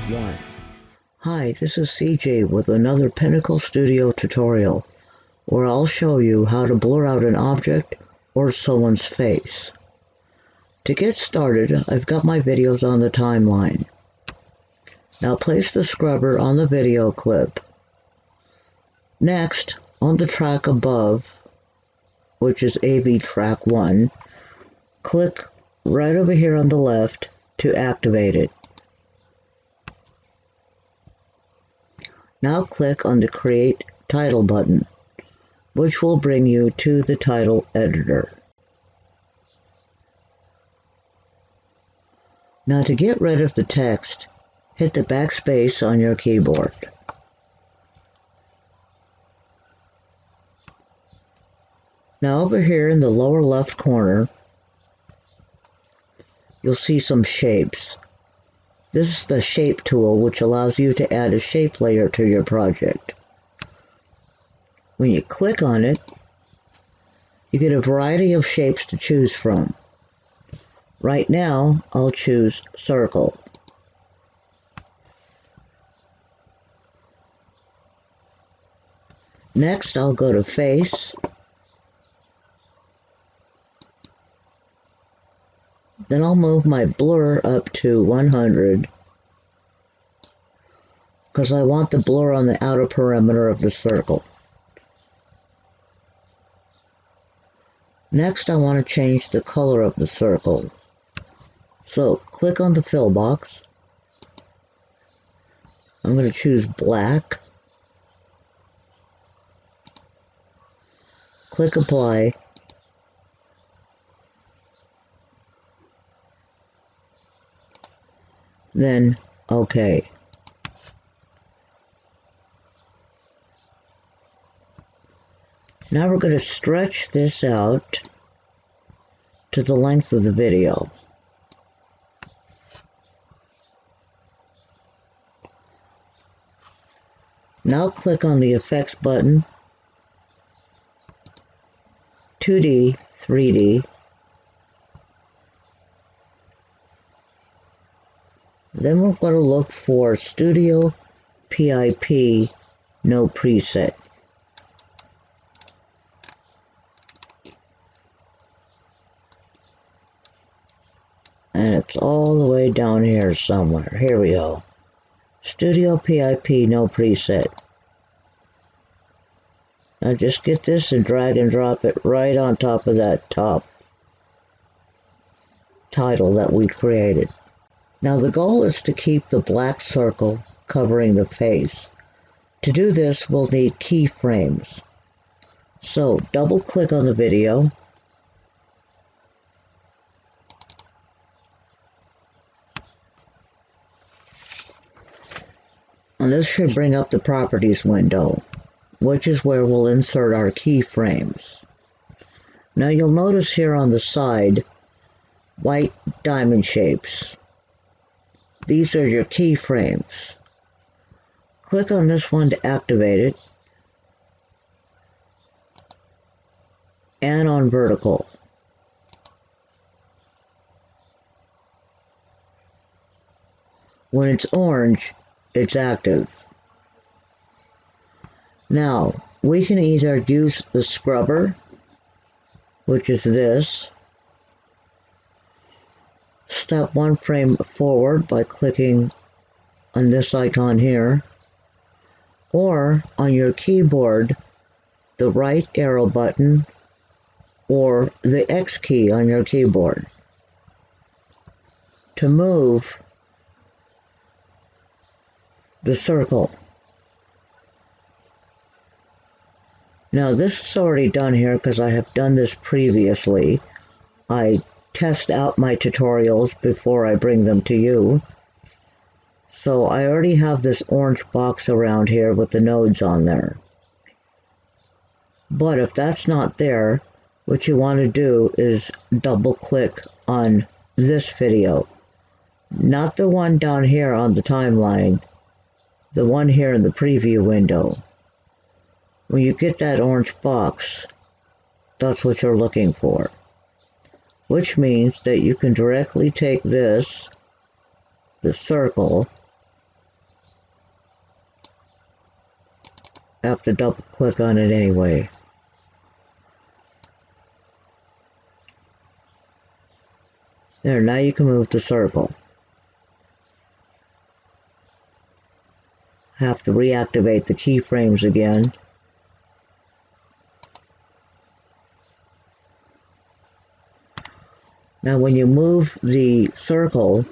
1. Hi, this is CJ with another Pinnacle Studio tutorial, where I'll show you how to blur out an object or someone's face. To get started, I've got my videos on the timeline. Now place the scrubber on the video clip. Next, on the track above, which is AV track 1, click right over here on the left to activate it. Now click on the Create Title button, which will bring you to the title editor. Now to get rid of the text, hit the backspace on your keyboard. Now over here in the lower left corner, you'll see some shapes. This is the shape tool, which allows you to add a shape layer to your project. When you click on it, you get a variety of shapes to choose from. Right now, I'll choose circle. Next, I'll go to face. Then I'll move my blur up to 100 because I want the blur on the outer perimeter of the circle. Next, I want to change the color of the circle. So click on the fill box. I'm going to choose black. Click apply. Then OK. Now we're going to stretch this out to the length of the video. Now click on the Effects button, 2D, 3D. Then we're going to look for Studio PIP, no preset. And it's all the way down here somewhere. Here we go. Studio PIP, no preset. Now just get this and drag and drop it right on top of that top title that we created. Now the goal is to keep the black circle covering the face. To do this, we'll need keyframes. So double click on the video. And this should bring up the Properties window, which is where we'll insert our keyframes. Now you'll notice here on the side, white diamond shapes. These are your keyframes. Click on this one to activate it, and on vertical. When it's orange, it's active. Now, we can either use the scrubber, which is this. Step one frame forward by clicking on this icon here, or on your keyboard, the right arrow button, or the X key on your keyboard. To move the circle. Now this is already done here because I have done this previously. I test out my tutorials before I bring them to you. So I already have this orange box around here with the nodes on there. But if that's not there, what you want to do is double click on this video. Not the one down here on the timeline, the one here in the preview window. When you get that orange box, that's what you're looking for. Which means that you can directly take this, the circle, have to double click on it anyway. There, now you can move the circle. Have to reactivate the keyframes again. Now when you move the circle,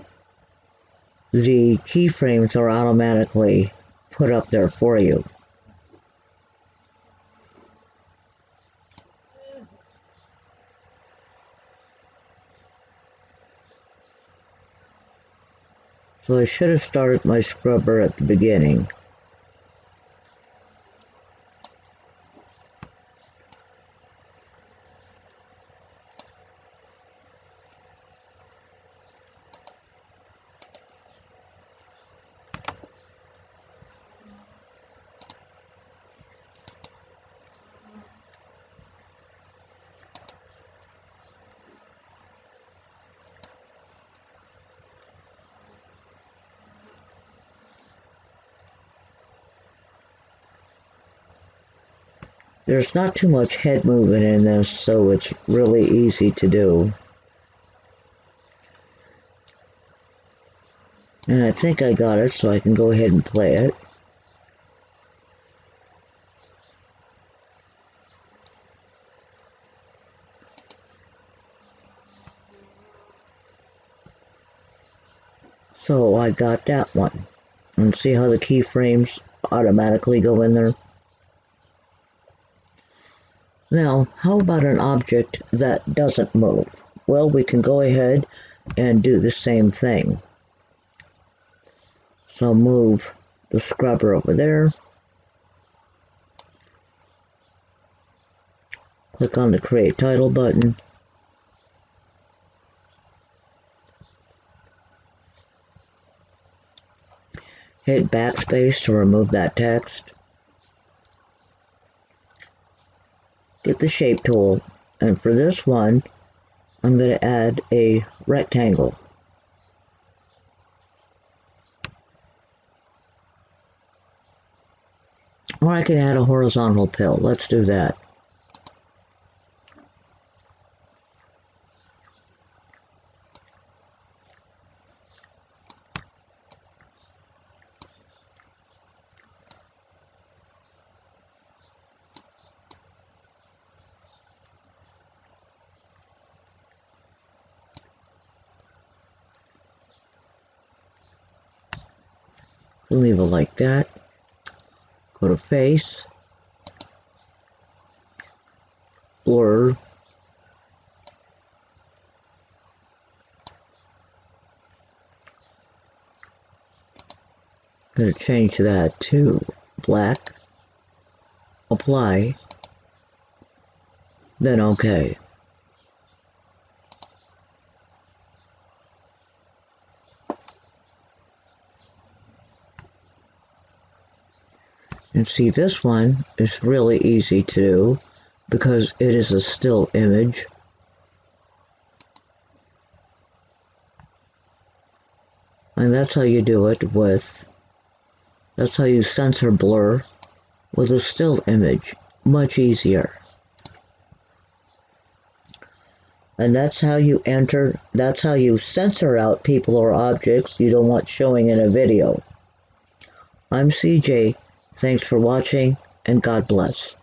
the keyframes are automatically put up there for you. So I should have started my scrubber at the beginning. There's not too much head movement in this, so it's really easy to do. And I think I got it, so I can go ahead and play it. So I got that one. And see how the keyframes automatically go in there? Now, how about an object that doesn't move? Well, we can go ahead and do the same thing. So move the scrubber over there. Click on the Create Title button. Hit backspace to remove that text. Get the shape tool, and for this one, I'm going to add a rectangle. Or I can add a horizontal pill. Let's do that. Leave it like that. Go to Face, Blur, going to change that to black, apply, then OK. And see, this one is really easy to do because it is a still image. And that's how you do it with, that's how you censor blur with a still image. Much easier. And that's how you censor out people or objects you don't want showing in a video. I'm CJ. Thanks for watching, and God bless.